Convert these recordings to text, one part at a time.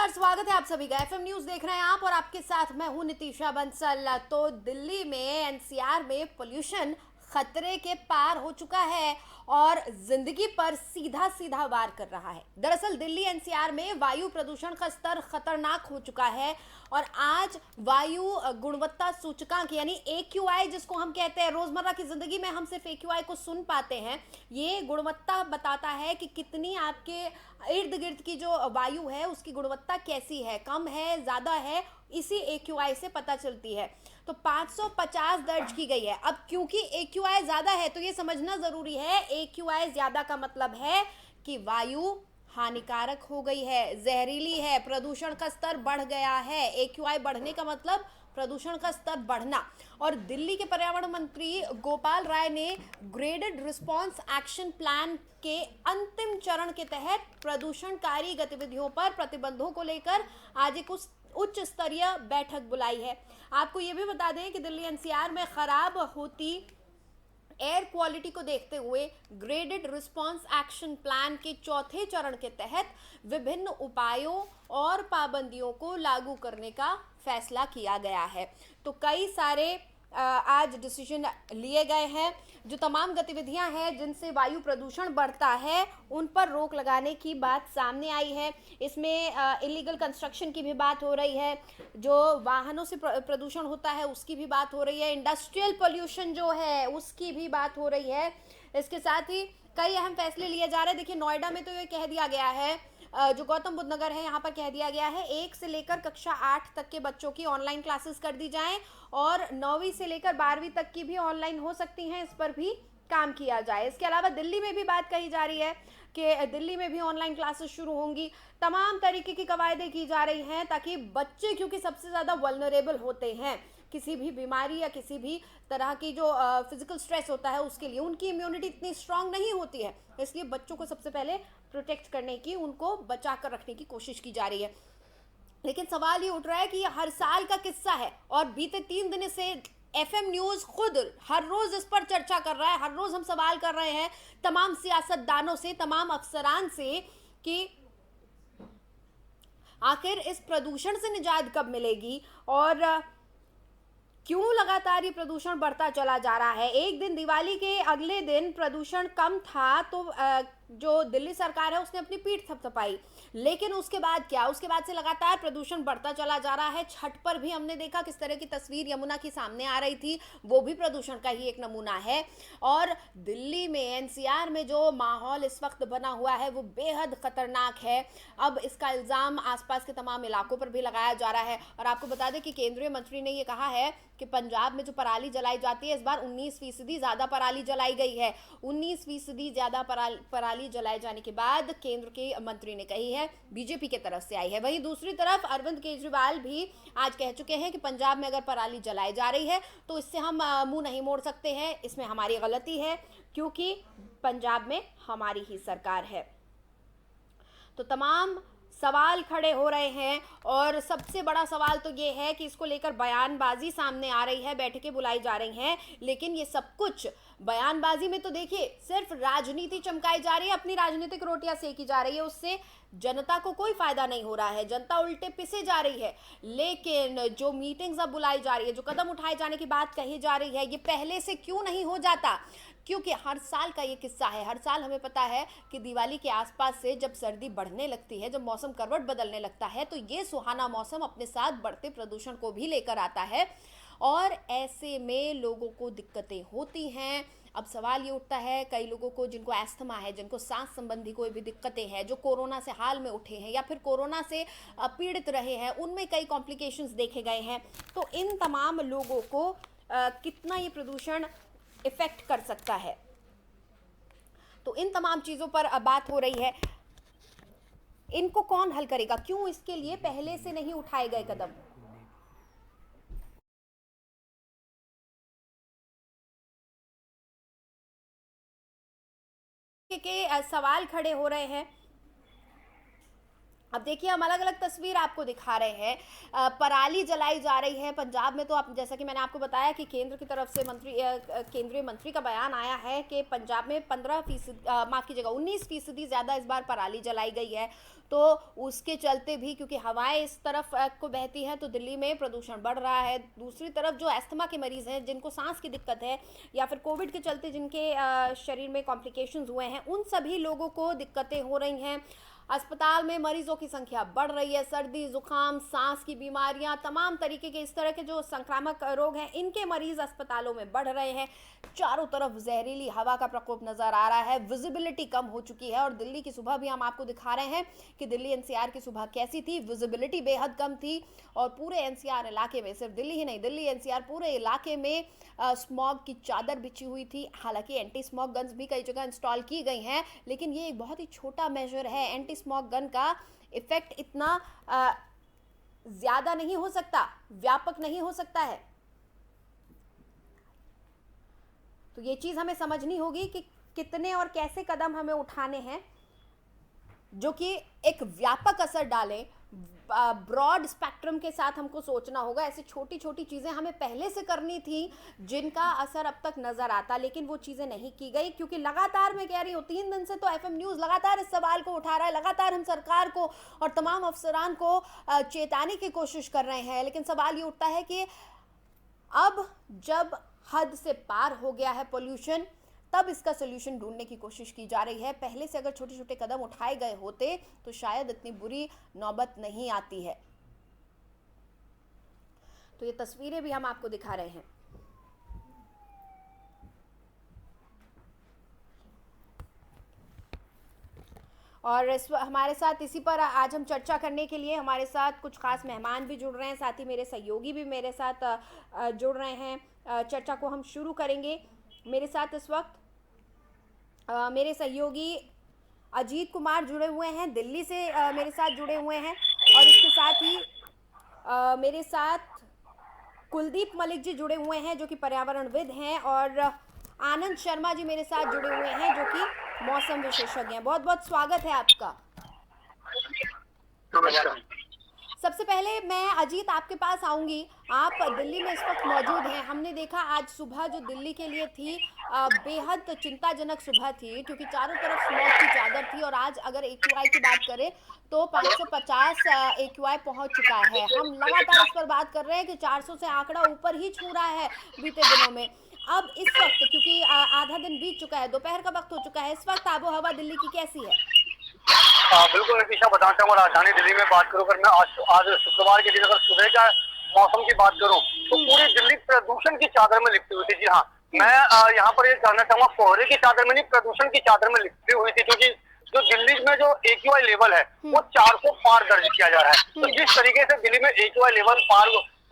नमस्कार, स्वागत है आप सभी का। एफएम न्यूज देख रहे हैं आप और आपके साथ मैं हूं नितिशा बंसल। तो दिल्ली में एनसीआर में पोल्यूशन खतरे के पार हो चुका है और जिंदगी पर सीधा सीधा वार कर रहा है। दरअसल दिल्ली एनसीआर में वायु प्रदूषण का स्तर खतरनाक हो चुका है और आज वायु गुणवत्ता सूचकांक यानी AQI जिसको हम कहते हैं, रोजमर्रा की जिंदगी में हम सिर्फ AQI को सुन पाते हैं। ये गुणवत्ता बताता है कि कितनी आपके इर्द गिर्द की जो वायु है उसकी गुणवत्ता कैसी है, कम है, ज्यादा है, इसी AQI से पता चलती है। तो 550 दर्ज की गई है। अब क्योंकि AQI ज्यादा है तो ये समझना जरूरी है, AQI ज्यादा का मतलब है कि वायु हानिकारक हो गई है, जहरीली है, प्रदूषण का स्तर बढ़ गया है। AQI बढ़ने का मतलब प्रदूषण का स्तर बढ़ना। और दिल्ली के पर्यावरण मंत्री गोपाल राय ने ग्रेडेड रिस्पांस एक्शन प्लान के अंतिम चरण के तहत प्रदूषणकारी गतिविधियों पर प्रतिबंधों को लेकर आज एक उच्च स्तरीय बैठक बुलाई है। आपको ये भी बता दें कि दिल्ली एनसीआर में खराब होती एयर क्वालिटी को देखते हुए ग्रेडेड रिस्पांस एक्शन प्लान के चौथे चरण के तहत विभिन्न उपायों और पाबंदियों को लागू करने का फैसला किया गया है। तो कई सारे आज डिसीजन लिए गए हैं। जो तमाम गतिविधियां हैं जिनसे वायु प्रदूषण बढ़ता है उन पर रोक लगाने की बात सामने आई है। इसमें इलीगल कंस्ट्रक्शन की भी बात हो रही है, जो वाहनों से प्रदूषण होता है उसकी भी बात हो रही है, इंडस्ट्रियल पोल्यूशन जो है उसकी भी बात हो रही है। इसके साथ ही कई अहम फैसले लिए जा रहे हैं। देखिए, नोएडा में तो ये कह दिया गया है, जो गौतम बुद्ध नगर है यहाँ पर कह दिया गया है 1 से लेकर कक्षा 8 तक के बच्चों की ऑनलाइन क्लासेस कर दी जाएं और 9वीं से लेकर 12वीं तक की भी ऑनलाइन हो सकती हैं, इस पर भी काम किया जाए। इसके अलावा दिल्ली में भी बात कही जा रही है कि दिल्ली में भी ऑनलाइन क्लासेस शुरू होंगी। तमाम तरीके की कवायदें की जा रही हैं ताकि बच्चे, क्योंकि सबसे ज़्यादा वल्नरेबल होते हैं किसी भी बीमारी या किसी भी तरह की जो फिजिकल स्ट्रेस होता है उसके लिए, उनकी इम्यूनिटी इतनी स्ट्रांग नहीं होती है, इसलिए बच्चों को सबसे पहले प्रोटेक्ट करने की, उनको बचा कर रखने की कोशिश की जा रही है। लेकिन सवाल ये उठ रहा है कि ये हर साल का किस्सा है और बीते 3 दिन से एफएम न्यूज खुद हर रोज इस पर चर्चा कर रहा है। हर रोज हम सवाल कर रहे हैं तमाम सियासतदानों से, तमाम अफसरान से कि आखिर इस प्रदूषण से निजात कब मिलेगी और क्यों लगातार ये प्रदूषण बढ़ता चला जा रहा है। एक दिन दिवाली के अगले दिन प्रदूषण कम था तो जो दिल्ली सरकार है उसने अपनी पीठ थपथपाई, लेकिन उसके बाद क्या, उसके बाद से लगातार प्रदूषण बढ़ता चला जा रहा है। छठ पर भी हमने देखा किस तरह की तस्वीर यमुना की सामने आ रही थी, वो भी प्रदूषण का ही एक नमूना है। और दिल्ली में एनसीआर में जो माहौल इस वक्त बना हुआ है वो बेहद खतरनाक है। अब इसका इल्ज़ाम आसपास के तमाम इलाकों पर भी लगाया जा रहा है। और आपको बता दें कि केंद्रीय मंत्री ने ये कहा है कि पंजाब में जो पराली जलाई जाती है, इस बार 19% ज़्यादा पराली जलाई गई है। 19% ज़्यादा पराली जलाए जाने के बाद केंद्र के मंत्री ने कही है, बीजेपी की तरफ से आई है। वहीं दूसरी तरफ अरविंद केजरीवाल भी आज कह चुके हैं कि पंजाब में अगर पराली जलाई जा रही है तो इससे हम मुंह नहीं मोड़ सकते हैं, इसमें हमारी गलती है क्योंकि पंजाब में हमारी ही सरकार है। तो तमाम सवाल खड़े हो रहे हैं और सबसे बड़ा सवाल तो ये है कि इसको लेकर बयानबाजी सामने आ रही है, बैठकें बुलाई जा रही हैं, लेकिन ये सब कुछ बयानबाजी में तो देखिए सिर्फ राजनीति चमकाई जा रही है, अपनी राजनीतिक रोटियां सेकी जा रही है, उससे जनता को कोई फायदा नहीं हो रहा है, जनता उल्टे पिसे जा रही है। लेकिन जो मीटिंग्स अब बुलाई जा रही है, जो कदम उठाए जाने की बात कही जा रही है, ये पहले से क्यों नहीं हो जाता? क्योंकि हर साल का ये किस्सा है। हर साल हमें पता है कि दिवाली के आसपास से जब सर्दी बढ़ने लगती है, जब मौसम करवट बदलने लगता है, तो ये सुहाना मौसम अपने साथ बढ़ते प्रदूषण को भी लेकर आता है और ऐसे में लोगों को दिक्कतें होती हैं। अब सवाल ये उठता है, कई लोगों को जिनको एस्थमा है, जिनको सांस संबंधी कोई भी दिक्कतें हैं, जो कोरोना से हाल में उठे हैं या फिर कोरोना से पीड़ित रहे हैं, उनमें कई कॉम्प्लिकेशंस देखे गए हैं। तो इन तमाम लोगों को कितना ये प्रदूषण इफेक्ट कर सकता है, तो इन तमाम चीज़ों पर बात हो रही है। इनको कौन हल करेगा? क्यों इसके लिए पहले से नहीं उठाए गए कदम? के सवाल खड़े हो रहे हैं। अब देखिए हम अलग अलग तस्वीर आपको दिखा रहे हैं। पराली जलाई जा रही है पंजाब में, तो आप जैसा कि मैंने आपको बताया कि केंद्र की तरफ से केंद्रीय मंत्री का बयान आया है कि पंजाब में 15% माफ़ कीजिएगा 19% ज़्यादा इस बार पराली जलाई गई है। तो उसके चलते भी क्योंकि हवाएं इस तरफ को बहती हैं तो दिल्ली में प्रदूषण बढ़ रहा है। दूसरी तरफ जो अस्थमा के मरीज़ हैं जिनको सांस की दिक्कत है या फिर कोविड के चलते जिनके शरीर में कॉम्प्लिकेशंस हुए हैं, उन सभी लोगों को दिक्कतें हो रही हैं। अस्पताल में मरीजों की संख्या बढ़ रही है। सर्दी जुकाम सांस की बीमारियां तमाम तरीके के इस तरह के जो संक्रामक रोग हैं इनके मरीज अस्पतालों में बढ़ रहे हैं। चारों तरफ जहरीली हवा का प्रकोप नजर आ रहा है। विजिबिलिटी कम हो चुकी है। और दिल्ली की सुबह भी हम आपको दिखा रहे हैं कि दिल्ली एनसीआर की सुबह कैसी थी। विजिबिलिटी बेहद कम थी और पूरे एनसीआर इलाके में, सिर्फ दिल्ली ही नहीं, दिल्ली एनसीआर पूरे इलाके में स्मॉग की चादर बिछी हुई थी। हालांकि एंटी स्मॉग गन्स भी कई जगह इंस्टॉल की गई हैं, लेकिन ये एक बहुत ही छोटा मेजर है। एंटी स्मॉग गन का इफेक्ट इतना ज्यादा नहीं हो सकता, व्यापक नहीं हो सकता है। तो ये चीज हमें समझनी होगी कि कितने और कैसे कदम हमें उठाने हैं जो कि एक व्यापक असर डालें। ब्रॉड स्पेक्ट्रम के साथ हमको सोचना होगा। ऐसी छोटी छोटी चीज़ें हमें पहले से करनी थी जिनका असर अब तक नज़र आता, लेकिन वो चीज़ें नहीं की गई क्योंकि लगातार मैं कह रही हूँ 3 दिन से तो एफएम न्यूज़ लगातार इस सवाल को उठा रहा है। लगातार हम सरकार को और तमाम अफसरान को चेताने की कोशिश कर रहे हैं, लेकिन सवाल ये उठता है कि अब जब हद से पार हो गया है पोल्यूशन, तब इसका सोल्यूशन ढूंढने की कोशिश की जा रही है। पहले से अगर छोटे छोटे कदम उठाए गए होते तो शायद इतनी बुरी नौबत नहीं आती है। तो ये तस्वीरें भी हम आपको दिखा रहे हैं। और हमारे साथ इसी पर आज हम चर्चा करने के लिए हमारे साथ कुछ खास मेहमान भी जुड़ रहे हैं, साथ ही मेरे सहयोगी भी मेरे साथ जुड़ रहे हैं। चर्चा को हम शुरू करेंगे। मेरे साथ इस वक्त मेरे सहयोगी अजीत कुमार जुड़े हुए हैं, दिल्ली से मेरे साथ जुड़े हुए हैं। और इसके साथ ही मेरे साथ कुलदीप मलिक जी जुड़े हुए हैं जो कि पर्यावरणविद हैं। और आनंद शर्मा जी मेरे साथ जुड़े हुए हैं जो कि मौसम विशेषज्ञ हैं। बहुत बहुत स्वागत है आपका। नमस्कार। सबसे पहले मैं अजीत आपके पास आऊंगी। आप दिल्ली में इस वक्त मौजूद हैं। हमने देखा आज सुबह जो दिल्ली के लिए थी बेहद चिंताजनक सुबह थी क्योंकि चारों तरफ स्मॉग की चादर थी। और आज अगर एक्यूआई की बात करें तो 550 एक्यूआई पहुंच चुका है। हम लगातार इस पर बात कर रहे हैं कि 400 से आंकड़ा ऊपर ही छू रहा है बीते दिनों में। अब इस वक्त क्योंकि आधा दिन बीत चुका है, दोपहर का वक्त हो चुका है, इस वक्त आबो हवा दिल्ली की कैसी है? बिल्कुल नितिशा, बताना चाहूंगा राजधानी दिल्ली में बात करूं, अगर मैं आज शुक्रवार के दिन अगर सुबह का मौसम की बात करूं तो पूरी दिल्ली प्रदूषण की चादर में लिपटी हुई थी। जी हाँ, मैं यहाँ पर ये कहना चाहूंगा कोहरे की चादर में नहीं, प्रदूषण की चादर में लिपटी हुई थी क्योंकि जो दिल्ली में जो एक्यूआई लेवल है वो 400 पार दर्ज किया जा रहा है। तो जिस तरीके से दिल्ली में एक्यूआई लेवल पार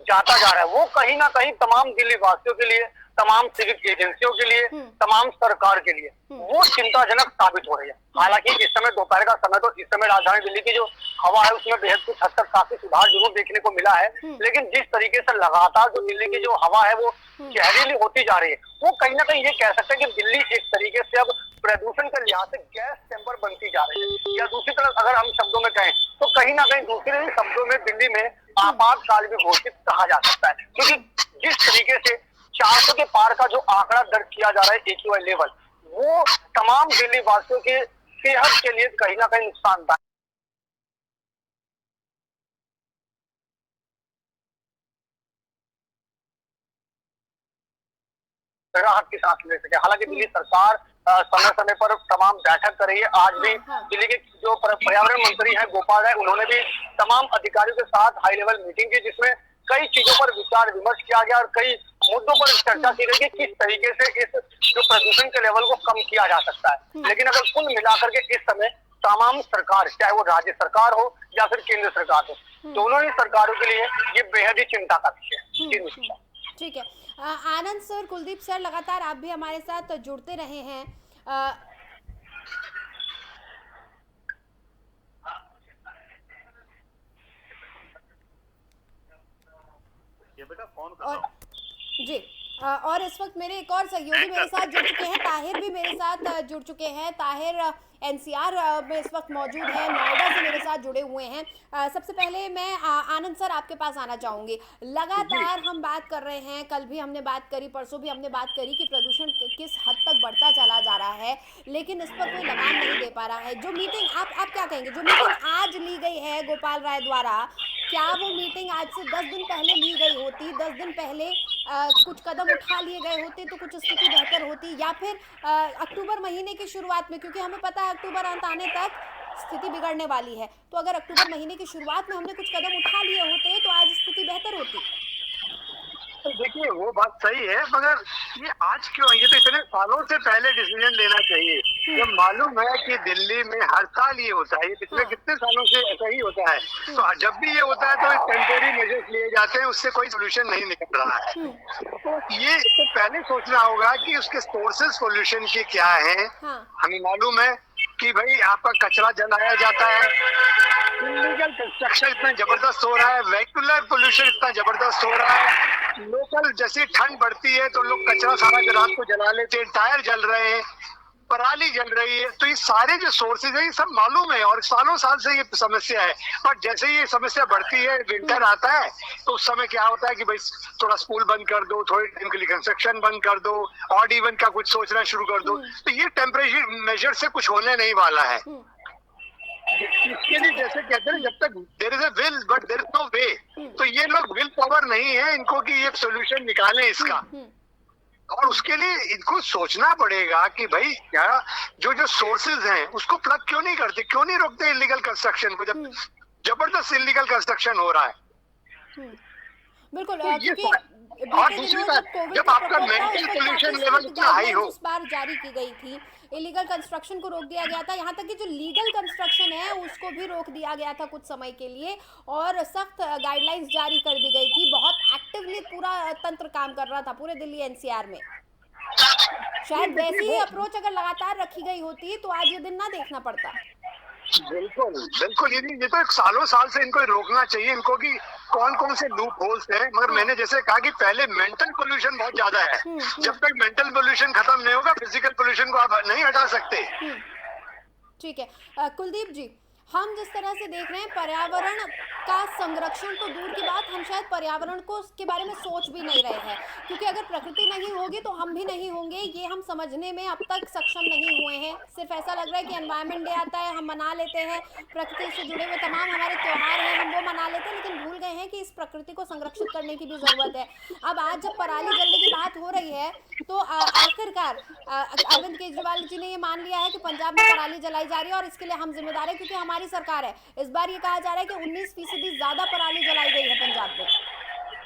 जाता जा रहा है वो कहीं ना कहीं तमाम दिल्ली वासियों के लिए, तमाम सिविक एजेंसियों के लिए, तमाम सरकार के लिए वो चिंताजनक साबित हो रही है। हालांकि इस समय दोपहर का समय, तो इस समय राजधानी दिल्ली की जो हवा है उसमें बेहद कुछ हद तक काफी सुधार जरूर देखने को मिला है, लेकिन जिस तरीके से लगातार जो दिल्ली की जो हवा है वो जहरीली होती जा रही है, वो कहीं ना कहीं ये कह सकते हैं कि दिल्ली एक तरीके से अब प्रदूषण के लिहाज से गैस चैम्बर बनती जा रही है। या दूसरी तरफ अगर हम शब्दों में कहें तो कहीं ना कहीं दूसरे ही शब्दों में दिल्ली में आपातकाल भी घोषित कहा जा सकता है, क्योंकि जिस तरीके से 400 के पार का जो आंकड़ा दर्ज किया जा रहा है एक्यूआई लेवल, वो तमाम दिल्ली वासियों के सेहत के लिए कहीं ना कहीं नुकसानदायक राहत की सांस ले सके। हालांकि दिल्ली सरकार समय समय पर तमाम बैठक कर रही है। आज भी दिल्ली के जो पर्यावरण मंत्री हैं गोपाल राय, उन्होंने भी तमाम अधिकारियों के साथ हाई लेवल मीटिंग की जिसमें कई चीजों पर विचार विमर्श किया गया और कई मुद्दों पर चर्चा की गई कि किस तरीके से इस जो प्रदूषण के लेवल को कम किया जा सकता है। लेकिन अगर कुल मिलाकर के इस समय तमाम सरकार, चाहे वो राज्य सरकार हो या फिर केंद्र सरकार हो, दोनों ही सरकारों के लिए ये बेहद ही चिंता का विषय है। ठीक है। आनंद सर, कुलदीप सर, लगातार आप भी हमारे साथ जुड़ते रहे हैं। ये बेटा फोन और जी और इस वक्त मेरे एक और सहयोगी मेरे साथ जुड़ चुके हैं, ताहिर भी मेरे साथ जुड़ चुके हैं। ताहिर एनसीआर में इस वक्त मौजूद है, नोएडा से मेरे साथ जुड़े हुए हैं। सबसे पहले मैं आनंद सर आपके पास आना चाहूँगी। लगातार हम बात कर रहे हैं, कल भी हमने बात करी, परसों भी हमने बात करी कि प्रदूषण किस हद तक बढ़ता चला जा रहा है, लेकिन इस पर कोई लगाम नहीं दे पा रहा है। जो मीटिंग आप क्या कहेंगे, जो मीटिंग आज ली गई है गोपाल राय द्वारा, क्या वो मीटिंग आज से 10 दिन पहले ली गई होती, 10 दिन पहले कुछ कदम उठा लिए गए होते तो कुछ स्थिति बेहतर होती, या फिर अक्टूबर महीने की शुरुआत में, क्योंकि हमें पता है अक्टूबर अंत आने तक स्थिति बिगड़ने वाली है, तो अगर अक्टूबर महीने की शुरुआत में हमने कुछ कदम उठा लिए होते तो आज स्थिति बेहतर होती। तो देखिए वो बात सही है, मगर ये आज क्यों, ये तो इतने सालों से पहले डिसीजन लेना चाहिए। जब मालूम है कि दिल्ली में हर साल ये होता है, ये पिछले कितने सालों से ऐसा ही होता है, तो जब भी ये होता है तो टेम्परेरी मेजर्स लिए जाते हैं, उससे कोई सोल्यूशन नहीं निकल रहा है। तो ये तो पहले सोचना होगा कि उसके सोर्सेस पोल्यूशन के क्या हैं। हमें मालूम है कि भाई आपका कचरा जलाया जाता है, इलीगल कंस्ट्रक्शन इतना जबरदस्त हो रहा है, वेहिकुलर पोल्यूशन इतना जबरदस्त हो रहा है, लोकल जैसी ठंड बढ़ती है तो लोग कचरा सारा रात को जला लेते हैं, टायर जल रहे हैं, पराली जल रही है। तो ये सारे जो सोर्सेज है ये सब मालूम है और सालों साल से ये समस्या है। और जैसे ये समस्या बढ़ती है, विंटर आता है, तो उस समय क्या होता है कि भाई थोड़ा स्कूल बंद कर दो, थोड़े टाइम के लिए कंस्ट्रक्शन बंद कर दो, ऑड इवन का कुछ सोचना शुरू कर दो। तो ये टेम्परेचर मेजर से कुछ होने नहीं वाला है। इसके लिए जैसे कहते हैं जब तक there is a will but there is no way, तो ये लोग विल पावर नहीं है इनको कि ये सोल्यूशन निकालें इसका। और उसके लिए इनको सोचना पड़ेगा कि भाई क्या जो सोर्सेज हैं उसको प्लग क्यों नहीं करते, क्यों नहीं रोकते इलीगल कंस्ट्रक्शन को, जब जबरदस्त इलीगल कंस्ट्रक्शन हो रहा है। बिल्कुल, तो क्योंकि और दूसरी बात, जब आपका मेंटल पोल्यूशन लेवल इतना हाई हो, उस बार जारी की गई थी, इलीगल कंस्ट्रक्शन को रोक दिया गया था, यहाँ तक कि जो लीगल कंस्ट्रक्शन है उसको भी रोक दिया गया था कुछ समय के लिए, और सख्त गाइडलाइंस जारी कर दी गई थी। बहुत एक्टिवली पूरा तंत्र काम कर रहा था पूरे दिल्ली एनसीआर में। शायद वैसी ही अप्रोच अगर लगातार रखी गई होती तो आज ये दिन ना देखना पड़ता। बिल्कुल बिल्कुल, ये तो सालों साल से इनको रोकना चाहिए इनको कि कौन कौन से लूप होल्स हैं। मगर मैंने जैसे कहा कि पहले मेंटल पोल्यूशन बहुत ज्यादा है, जब तक मेंटल पोल्यूशन खत्म नहीं होगा फिजिकल पोल्यूशन को आप नहीं हटा सकते। ठीक है, कुलदीप जी, हम जिस तरह से देख रहे हैं पर्यावरण का संरक्षण तो दूर की बात, हम शायद पर्यावरण को के बारे में सोच भी नहीं रहे हैं, क्योंकि अगर प्रकृति नहीं होगी तो हम भी नहीं होंगे, ये हम समझने में अब तक सक्षम नहीं हुए हैं। सिर्फ ऐसा लग रहा है कि एनवायरनमेंट डे आता है, हम मना लेते हैं, प्रकृति से जुड़े हुए तमाम हमारे त्यौहार हैं हम वो मना लेते हैं, लेकिन भूल गए हैं कि इस प्रकृति को संरक्षित करने की भी जरूरत है। अब आज जब पराली जलने की बात हो रही है तो आखिरकार अरविंद केजरीवाल जी ने ये मान लिया है कि पंजाब में पराली जलाई जा रही है और इसके लिए हम जिम्मेदार है, क्योंकि हमारी सरकार है। इस बार ये कहा जा रहा है कि 19% ज्यादा पराली जलाई गई है पंजाब में।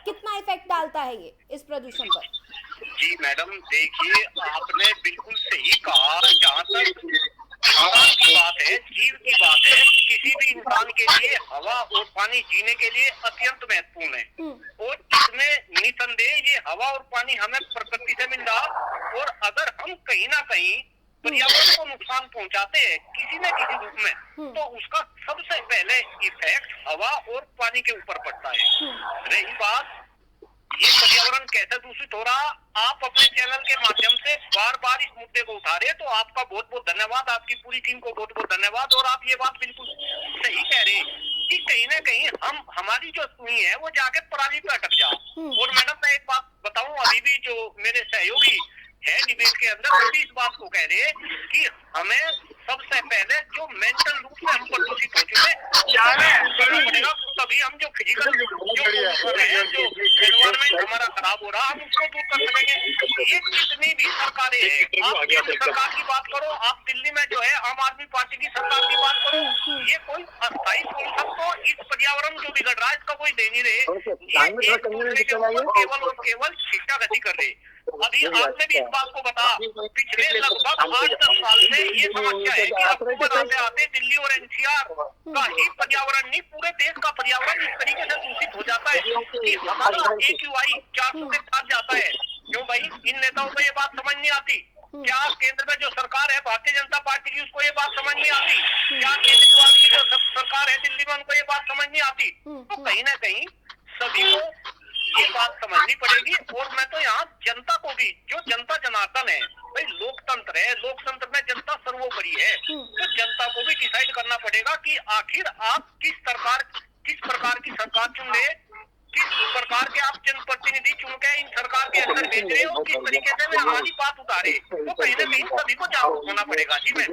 कितना इफेक्ट डालता है ये इस प्रदूषण पर? जी मैडम, देखिए आपने बिल्कुल सही कहा। जहाँ तक इंसान की बात है, जीव की बात है, किसी भी इंसान के लिए हवा और पानी जीने के लिए अत्यंत महत्वपूर्ण है। और इसमें निसंदेह ये हवा और पानी हमें प्रकृति से मिल रहा, और अगर हम कहीं ना कहीं पर्यावरण को नुकसान पहुंचाते हैं किसी न किसी रूप में, तो उसका सबसे पहले इफेक्ट हवा और पानी के ऊपर पड़ता है। रही बात ये पर्यावरण कैसे दूषित हो रहा, आप अपने चैनल के माध्यम से बार बार इस मुद्दे को उठा रहे हैं, तो आपका बहुत बहुत धन्यवाद, आपकी पूरी टीम को बहुत बहुत धन्यवाद। और आप ये बात बिल्कुल सही कह रहे हैं कि कहीं ना कहीं हमारी जो सुनी है वो जाके पराली पे अटक जा। और मैडम मैं एक बात बताऊं, अभी भी जो मेरे सहयोगी है डिबेट के अंदर वो भी इस बात को कह रहे हैं कि हमें सबसे पहले जो मेंटल रूप से हम प्रदूषित हो चुके पड़ेगा, तभी हम जो फिजिकल जो एनवायरमेंट हमारा खराब हो रहा हम उसको दूर कर सकेंगे। ये जितनी भी सरकारें हैं, आप केंद्र सरकार की बात करो, आप दिल्ली में जो है आम आदमी पार्टी की सरकार की बात करो, ये कोई अस्थायी सोल्यूशन तो इस पर्यावरण जो बिगड़ रहा है इसका कोई दे नहीं रहे। ये एक दूसरे के ऊपर केवल और केवल शिक्षागति कर रहे। अभी आपने भी इस बात को बता, पिछले लगभग 8-10 साल से ये समस्या है कि अक्टूबर आते आते दिल्ली और एनसीआर का ही पर्यावरण नहीं पूरे देश का पर्यावरण इस तरीके से दूषित हो जाता है कि हमारा AQI 400 के साथ जाता है। क्यों भाई, इन नेताओं को ये बात समझ नहीं आती? क्या केंद्र में जो सरकार है भारतीय जनता पार्टी की, उसको ये बात समझ नहीं आती? क्या केजरीवाल की जो सरकार है दिल्ली में, उनको ये बात समझ नहीं आती? तो कहीं ना कहीं सभी को ये बात समझनी पड़ेगी। और मैं तो यहाँ जनता को भी, जो जनता जनार्दन है, भाई लोकतंत्र है, लोकतंत्र में जनता सर्वोपरि है, तो जनता को भी डिसाइड करना पड़ेगा कि आखिर आप किस प्रकार की सरकार चुन रहे, किस प्रकार के आप जनप्रतिनिधि चुन के इन सरकार के अंदर भेज रहे हो, किस तरीके से वे हमारी बात उतारे, तो कहीं ना कहीं सभी को जागरूक होना पड़ेगा। जी मैं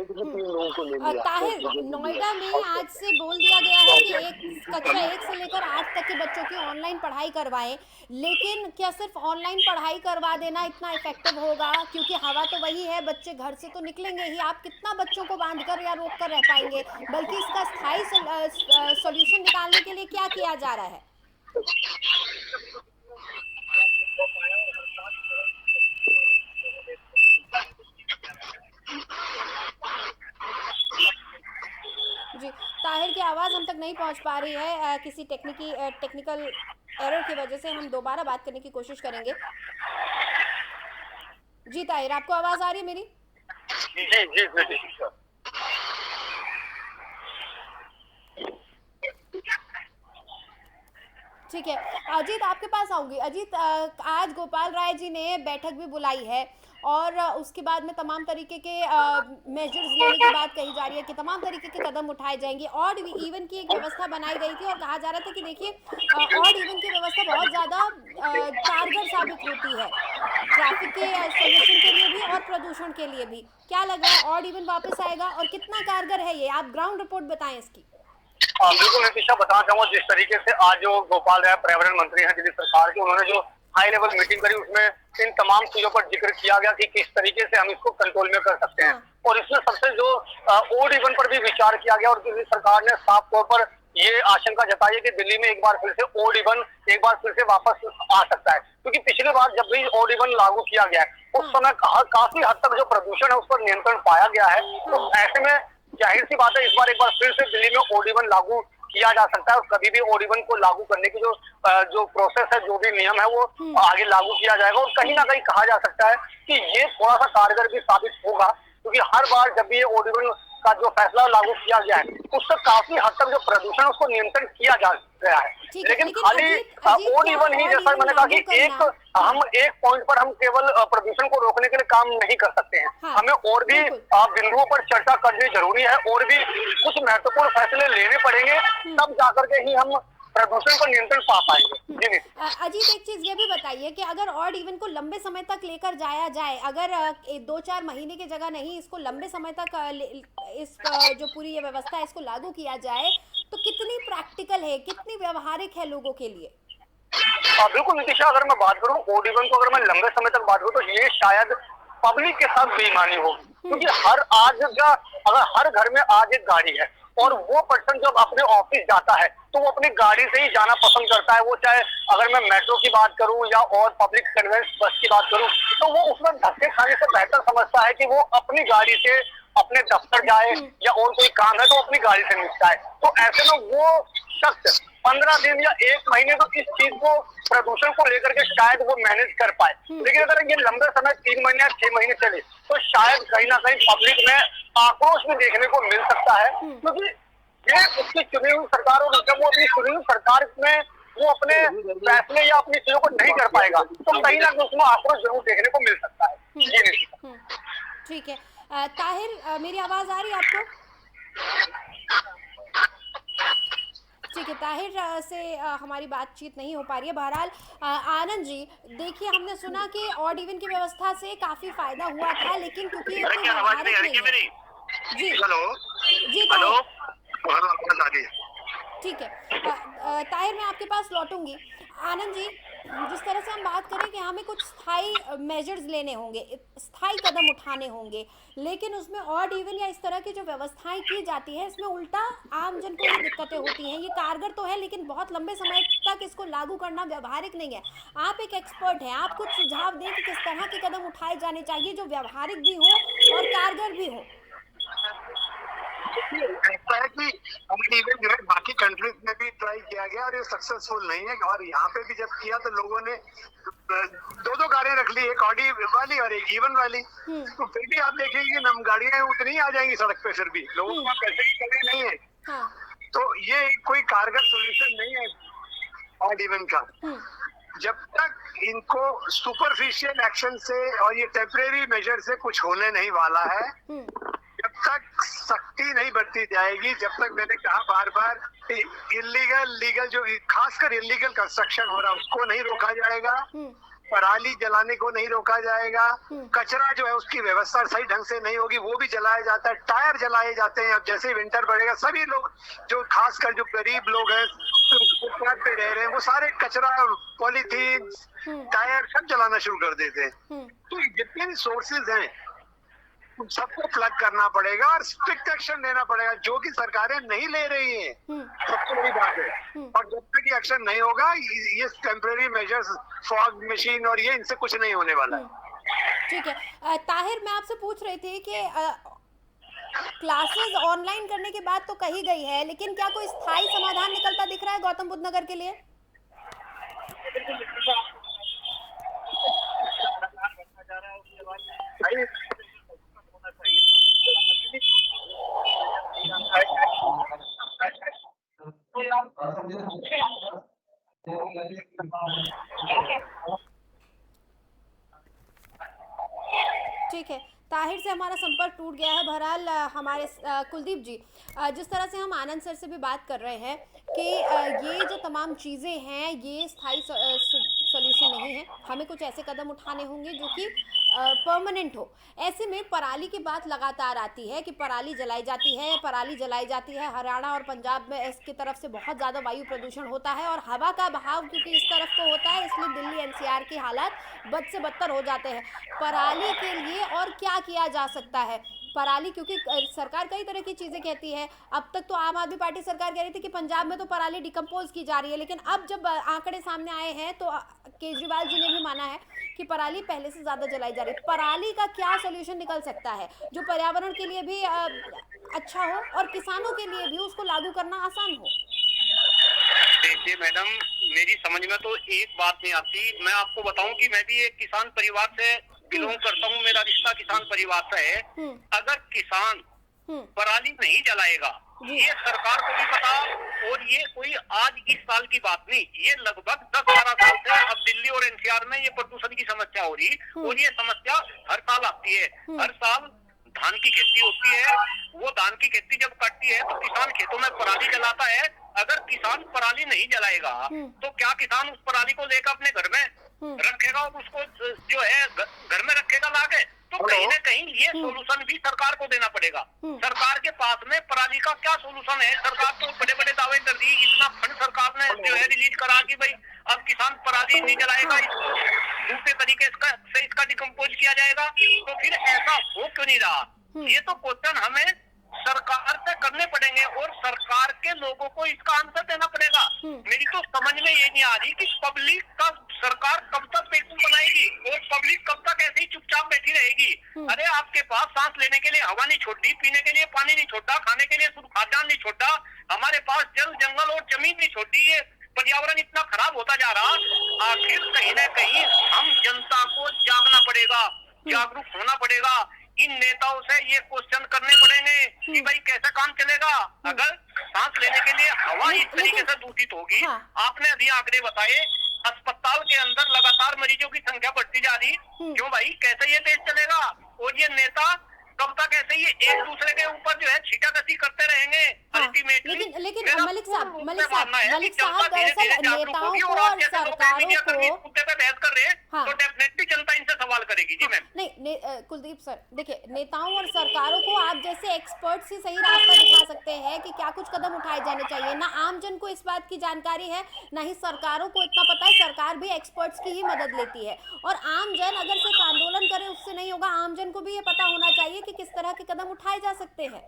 ताहिर, नोएडा में आज से बोल दिया गया है कि कक्षा 1 से लेकर 8 तक के बच्चों की ऑनलाइन पढ़ाई करवाएं, लेकिन क्या सिर्फ ऑनलाइन पढ़ाई करवा देना इतना इफेक्टिव होगा? क्योंकि हवा तो वही है, बच्चे घर से तो निकलेंगे ही, आप कितना बच्चों को बांध कर या रोक कर रह पाएंगे? बल्कि इसका स्थायी सॉल्यूशन निकालने के लिए क्या किया जा रहा है? जी, ताहिर की आवाज़ हम तक नहीं पहुंच पा रही है, किसी टेक्निकल एरर की वजह से। हम दोबारा बात करने की कोशिश करेंगे। जी ताहिर, आपको आवाज़ आ रही है मेरी? जी जी। ठीक है, अजीत आपके पास आऊंगी। अजीत, आज गोपाल राय जी ने बैठक भी बुलाई है और उसके बाद में तमाम तरीके के मेजर्स लेने की बात कही जा रही है कि तमाम तरीके के कदम उठाए जाएंगे। ऑड इवन की एक व्यवस्था बनाई गई थी और कहा जा रहा था कि देखिए ऑड इवन की व्यवस्था बहुत ज़्यादा कारगर साबित होती है ट्रैफिक के सोल्यूशन के लिए भी और प्रदूषण के लिए भी। क्या लग रहा है, ऑड इवन वापस आएगा और कितना कारगर है ये? आप ग्राउंड रिपोर्ट बताएं इसकी। बिल्कुल नितिशा, बताना चाहूंगा जिस तरीके से आज जो गोपाल राय पर्यावरण मंत्री हैं दिल्ली सरकार के, उन्होंने जो हाई लेवल मीटिंग करी उसमें इन तमाम चीजों पर जिक्र किया गया कि किस तरीके से हम इसको कंट्रोल में कर सकते हैं। और इसमें सबसे जो ओड इवन पर भी विचार किया गया और दिल्ली सरकार ने साफ तौर पर ये आशंका जताई है कि दिल्ली में एक बार फिर से ओड इवन एक बार फिर से वापस आ सकता है, क्योंकि पिछली बार जब भी ओड इवन लागू किया गया है उस समय काफी हद तक जो प्रदूषण है उस पर नियंत्रण पाया गया है। तो ऐसे में जाहिर सी बात है इस बार एक बार फिर से दिल्ली में ओड इवन लागू किया जा सकता है और कभी भी ओड इवन को लागू करने की जो प्रोसेस है, जो भी नियम है वो आगे लागू किया जाएगा। और कहीं ना कहीं कहा जा सकता है कि ये थोड़ा सा कारगर भी साबित होगा, क्योंकि हर बार जब भी ये ओड इवन का जो फैसला लागू किया गया है उससे काफी हद तक जो प्रदूषण है उसको नियंत्रण किया जा गया है। लेकिन खाली ओड इवन ही, जैसा मैंने कहा कि हम एक पॉइंट पर हम केवल प्रदूषण को रोकने के लिए काम नहीं कर सकते हैं। हाँ, हमें और भी बिंदुओं पर चर्चा करनी जरूरी है और भी कुछ महत्वपूर्ण फैसले लेने पड़ेंगे, तब जाकर के ही हम प्रदूषण पर नियंत्रण पा पाएंगे। जी अजीत, एक चीज ये भी बताइए कि अगर ऑड इवन को लंबे समय तक लेकर जाया जाए, अगर 2-4 महीने की जगह नहीं इसको लंबे समय तक इस जो पूरी ये व्यवस्था है इसको लागू किया जाए, तो कितनी प्रैक्टिकल है, कितनी व्यवहारिक है लोगों के लिए? बिल्कुल नितिशा, अगर मैं बात करूं ओड इवन को, अगर मैं लंबे समय तक बात करूं तो ये शायद पब्लिक के साथ बेईमानी होगी, क्योंकि अगर हर घर में आज एक गाड़ी है और वो पर्सन जब अपने ऑफिस जाता है तो वो अपनी गाड़ी से ही जाना पसंद करता है। वो चाहे अगर मैं मेट्रो की बात करूं या और पब्लिक कन्वेंस बस की बात करूं, तो वो उसमें धक्के खाने से बेहतर समझता है कि वो अपनी गाड़ी से अपने दफ्तर जाए या और कोई काम है तो अपनी गाड़ी से निपटाए। तो ऐसे में वो शख्स 15 दिन या 1 महीने तो इस चीज को, प्रदूषण को लेकर के शायद वो मैनेज कर पाए। लेकिन अगर ये लंबे समय 3 महीने या 6 महीने चले तो शायद कहीं ना कहीं पब्लिक में आक्रोश भी देखने को मिल सकता है, क्योंकि ये उसकी चुनी हुई सरकार, और जब वो अपनी चुनी हुई सरकार में वो अपने फैसले या अपनी चीजों को नहीं कर पाएगा तो कहीं ना कहीं उसमें आक्रोश जरूर देखने को मिल सकता है। ठीक है ताहिर, मेरी आवाज आ रही है आपको? ठीक है, ताहिर से हमारी बातचीत नहीं हो पा रही है। बहरहाल आनंद जी, देखिए हमने सुना कि ऑड इवन की व्यवस्था से काफी फायदा हुआ था, लेकिन क्योंकि जी हेलो, ठीक है ताहिर, मैं आपके पास लौटूंगी। आनंद जी, जिस तरह से हम बात करें कि हमें कुछ स्थायी मेजर्स लेने होंगे, स्थायी कदम उठाने होंगे, लेकिन उसमें ऑड इवन या इस तरह की जो व्यवस्थाएं की जाती है इसमें उल्टा आम जन को ही दिक्कतें होती हैं। ये कारगर तो है लेकिन बहुत लंबे समय तक इसको लागू करना व्यवहारिक नहीं है। आप एक एक्सपर्ट हैं, आप कुछ सुझाव दें कि किस तरह के कदम उठाए जाने चाहिए जो व्यवहारिक भी हो और कारगर भी हो। ऐसा है कि इवन जो है बाकी कंट्रीज में भी ट्राई किया गया और ये सक्सेसफुल नहीं है, और यहाँ पे भी जब किया तो लोगों ने 2 गाड़ियां रख ली, एक ऑडी वाली और एक इवन वाली। तो फिर भी आप देखेंगे कि गाड़ियां उतनी आ जाएंगी सड़क पे, फिर भी लोगों को पैसे की कमी नहीं है। तो ये कोई कारगर सोल्यूशन नहीं है ऑड इवन का। जब तक इनको सुपरफिशियल एक्शन से और ये टेम्परेरी मेजर से कुछ होने नहीं वाला है, जब तक सख्ती नहीं बरती जाएगी, जब तक मैंने कहा बार बार इलीगल लीगल जो खासकर इलीगल कंस्ट्रक्शन हो रहा है उसको नहीं रोका जाएगा, पराली जलाने को नहीं रोका जाएगा, कचरा जो है उसकी व्यवस्था सही ढंग से नहीं होगी वो भी जलाया जाता है, टायर जलाए जाते हैं। अब जैसे ही विंटर बढ़ेगा सभी लोग जो खासकर जो गरीब लोग हैं फुटपाथ पे रह रहे हैं वो सारे कचरा पॉलीथीन टायर सब जलाना शुरू कर देते हैं। तो जितने भी सोर्सेज हैं उन सबको प्लग करना पड़ेगा और स्ट्रिक्ट एक्शन लेना पड़ेगा, जो कि सरकारें नहीं ले रही हैं। सबसे बड़ी बात है। और जब तक ये एक्शन नहीं होगा ये टेम्परेरी मेजर्स फॉग मशीन और ये इनसे कुछ नहीं होने वाला। ठीक है ताहिर, मैं आपसे पूछ रही थी कि क्लासेस ऑनलाइन करने की बात तो कही गई है, लेकिन क्या कोई स्थायी समाधान निकलता दिख रहा है गौतम बुद्ध नगर के लिए? ठीक है, ताहिर से हमारा संपर्क टूट गया है। बहरहाल हमारे कुलदीप जी, जिस तरह से हम आनंद सर से भी बात कर रहे हैं कि ये जो तमाम चीज़ें हैं ये स्थायी सॉल्यूशन नहीं है, हमें कुछ ऐसे कदम उठाने होंगे जो कि परमानेंट हो। ऐसे में पराली की बात लगातार आती है कि पराली जलाई जाती है। हरियाणा और पंजाब में इसकी तरफ से बहुत ज़्यादा वायु प्रदूषण होता है और हवा का बहाव क्योंकि इस तरफ को होता है, इसलिए दिल्ली एनसीआर के हालात बद से बदतर हो जाते हैं। पराली के लिए और क्या किया जा सकता है? पराली, क्योंकि सरकार कई तरह की चीज़ें कहती है। अब तक तो आम आदमी पार्टी सरकार कह रही थी कि पंजाब में तो पराली डिकम्पोज की जा रही है, लेकिन अब जब आंकड़े सामने आए हैं तो केजरीवाल जी ने भी माना है कि पराली पहले से ज़्यादा जलाई जा रही है। पराली का क्या सोल्यूशन निकल सकता है जो पर्यावरण के लिए भी अच्छा हो और किसानों के लिए भी उसको लागू करना आसान हो? देखिए मैडम, मेरी समझ में तो एक बात नहीं आती। मैं आपको बताऊं कि मैं भी एक किसान परिवार से बिलोंग करता हूं, मेरा रिश्ता किसान परिवार से है। अगर किसान पराली नहीं जलाएगा, ये सरकार को भी पता, और ये कोई आज इस साल की बात नहीं, ये लगभग 10-12 साल से अब दिल्ली और एनसीआर में ये प्रदूषण की समस्या हो रही, और ये समस्या हर साल आती है। हर साल धान की खेती होती है, वो धान की खेती जब कटती है तो किसान खेतों में पराली जलाता है। अगर किसान पराली नहीं जलाएगा तो क्या किसान उस पराली को लेकर अपने घर में रखेगा और उसको जो है घर में रखेगा लाके? तो कहीं ना कहीं ये सोल्यूशन भी सरकार को देना पड़ेगा। सरकार के पास में पराली का क्या सोल्यूशन है? सरकार तो बड़े बड़े दावे कर दी, इतना फंड सरकार ने जो है रिलीज करा कि भाई अब किसान पराली नहीं जलाएगा, इसको दूसरे तरीके से इसका डिकम्पोज किया जाएगा। तो फिर ऐसा हो क्यों नहीं रहा? ये तो क्वेश्चन हमें सरकार से करने पड़ेंगे और सरकार के लोगों को इसका आंसर देना पड़ेगा। मेरी तो समझ में ये नहीं आ रही कि पब्लिक का सरकार कब तक बेवकूफ बनाएगी और पब्लिक कब तक ऐसे ही चुपचाप बैठी रहेगी। अरे आपके पास सांस लेने के लिए हवा नहीं छोड़ी, पीने के लिए पानी नहीं छोड़ा, खाने के लिए शुद्ध खाद्यान्न नहीं छोड़ा, हमारे पास जल जंगल और जमीन नहीं छोड़ी। ये पर्यावरण इतना खराब होता जा रहा, आखिर कहीं ना कहीं हम जनता को जागना पड़ेगा, जागरूक होना पड़ेगा। इन नेताओं से ये क्वेश्चन करने पड़ेंगे कि भाई कैसे काम चलेगा अगर सांस लेने के लिए हवा इस तरीके से दूषित होगी। आपने अभी आंकड़े बताए, अस्पताल के अंदर लगातार मरीजों की संख्या बढ़ती जा रही, क्यों भाई? कैसे ये देश चलेगा? और ये नेता कब तक ऐसे ही एक दूसरे के ऊपर जो है छीटाकशी करते रहेंगे? अल्टीमेटली लेकिन मलिक साहब दरअसल नेताओं को और सरकारों को मुद्दे पे बहस कर रहे हैं तो डेफिनेटली जनता इनसे सवाल करेगी। जी मैम। नहीं कुलदीप सर, देखिए नेताओं और सरकारों को आप जैसे एक्सपर्ट्स ही सही रास्ता दिखा सकते हैं कि क्या कुछ कदम उठाए जाने चाहिए। ना आमजन को इस बात की जानकारी है, ना ही सरकारों को इतना पता है। सरकार भी एक्सपर्ट्स की ही मदद लेती है और आमजन अगर सिर्फ आंदोलन करे उससे नहीं होगा। आमजन को भी ये पता होना चाहिए कि किस तरह के कदम उठाए जा सकते हैं।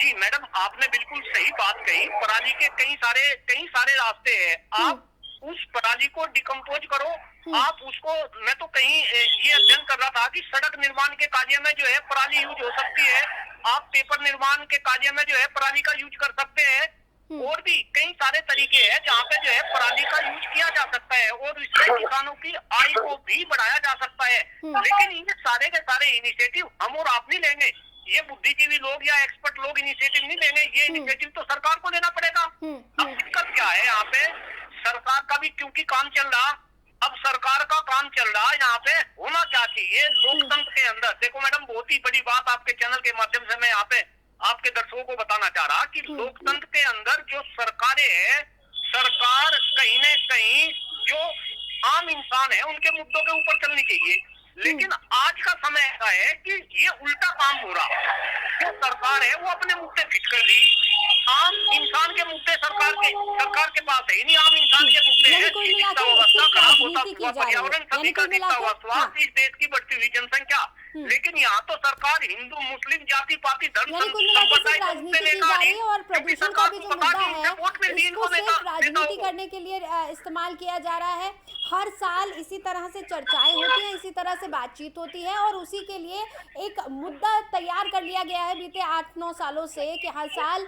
जी मैडम, आपने बिल्कुल सही बात कही। पराली के कई सारे रास्ते हैं। आप उस पराली को डिकम्पोज करो, आप उसको, मैं तो कहीं ये अध्ययन कर रहा था कि सड़क निर्माण के कार्य में जो है पराली यूज हो सकती है, आप पेपर निर्माण के कार्य में जो है पराली का यूज कर सकते हैं, और भी कई सारे तरीके हैं जहाँ पे जो है पराली का यूज किया जा सकता है और इससे किसानों की आय को भी बढ़ाया जा सकता है। लेकिन ये सारे के सारे इनिशिएटिव हम और आप नहीं लेंगे, ये बुद्धिजीवी लोग या एक्सपर्ट लोग इनिशिएटिव नहीं लेंगे, ये इनिशिएटिव तो सरकार को लेना पड़ेगा। अब दिक्कत क्या है यहाँ पे? सरकार का भी क्योंकि काम चल रहा, अब सरकार का काम चल रहा है, यहाँ पे होना क्या चाहिए लोकतंत्र के अंदर। देखो मैडम, बहुत ही बड़ी बात आपके चैनल के माध्यम से मैं यहाँ पे आपके दर्शकों को बताना चाह रहा कि लोकतंत्र के अंदर जो सरकारें हैं, सरकार कहीं न कहीं जो आम इंसान है उनके मुद्दों के ऊपर चलनी चाहिए। लेकिन आज का समय ऐसा है कि ये उल्टा काम हो रहा, जो सरकार है वो अपने मुद्दे फिट कर रही, आम इंसान के मुद्दे सरकार के पास है ही नहीं। आम इंसान के मुद्दे है शिक्षा व्यवस्था, खराब होता हुआ पर्यावरण, समीकरणिकता हुआ स्वास्थ्य, इस देश की बढ़ती हुई जनसंख्या। लेकिन यहाँ तो सरकार हिंदू मुस्लिम जाति पाति धर्म राजनीति का भी जो मुद्दा है इसको सिर्फ राजनीति करने के लिए इस्तेमाल किया जा रहा है। हर साल इसी तरह से चर्चाएं होती हैं, इसी तरह से बातचीत होती है और उसी के लिए एक मुद्दा तैयार कर लिया गया है बीते 8-9 सालों से कि हर साल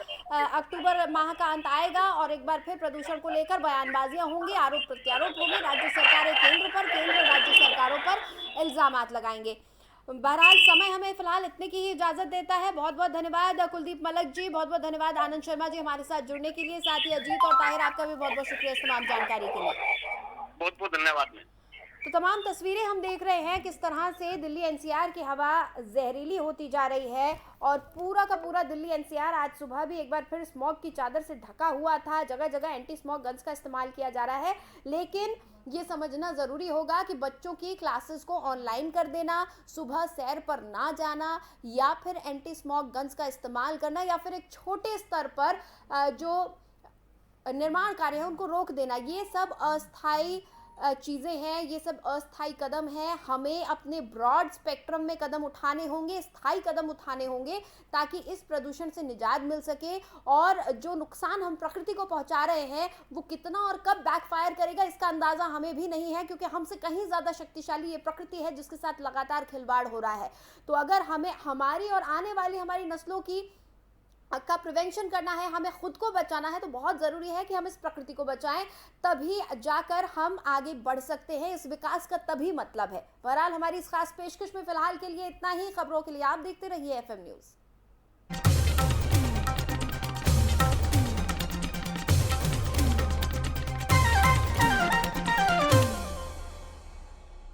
अक्टूबर माह का अंत आएगा और एक बार फिर प्रदूषण को लेकर बयानबाजियां होंगी, आरोप प्रत्यारोप होंगे, राज्य सरकारें केंद्र राज्य सरकारों पर इल्जामात लगाएंगे। बहरहाल समय हमें फिलहाल इतने की ही इजाजत देता है। बहुत बहुत धन्यवाद कुलदीप मलक जी, बहुत बहुत धन्यवाद आनंद शर्मा जी हमारे साथ जुड़ने के लिए। साथ ही अजीत और ताहिर आपका भी बहुत बहुत शुक्रिया इस तमाम जानकारी के लिए। बहुत बहुत धन्यवाद। तो तमाम तस्वीरें हम देख रहे हैं किस तरह से दिल्ली एनसीआर की हवा जहरीली होती जा रही है और पूरा का पूरा दिल्ली एनसीआर आज सुबह भी एक बार फिर स्मॉग की चादर से ढका हुआ था। जगह जगह एंटी स्मॉग गन्स का इस्तेमाल किया जा रहा है, लेकिन ये समझना ज़रूरी होगा कि बच्चों की क्लासेस को ऑनलाइन कर देना, सुबह सैर पर ना जाना या फिर एंटी स्मॉग गन्स का इस्तेमाल करना या फिर एक छोटे स्तर पर जो निर्माण कार्य है उनको रोक देना, ये सब अस्थायी चीज़ें हैं, ये सब अस्थायी कदम हैं। हमें अपने ब्रॉड स्पेक्ट्रम में कदम उठाने होंगे, स्थायी कदम उठाने होंगे ताकि इस प्रदूषण से निजात मिल सके और जो नुकसान हम प्रकृति को पहुंचा रहे हैं वो कितना और कब बैकफायर करेगा इसका अंदाज़ा हमें भी नहीं है, क्योंकि हमसे कहीं ज़्यादा शक्तिशाली ये प्रकृति है जिसके साथ लगातार खिलवाड़ हो रहा है। तो अगर हमें हमारी और आने वाली हमारी नस्लों की का प्रिवेंशन करना है, हमें खुद को बचाना है, तो बहुत ज़रूरी है कि हम इस प्रकृति को बचाएं, तभी जाकर हम आगे बढ़ सकते हैं। इस विकास का तभी मतलब है। बहरहाल हमारी इस खास पेशकश में फिलहाल के लिए इतना ही। खबरों के लिए आप देखते रहिए FM न्यूज़।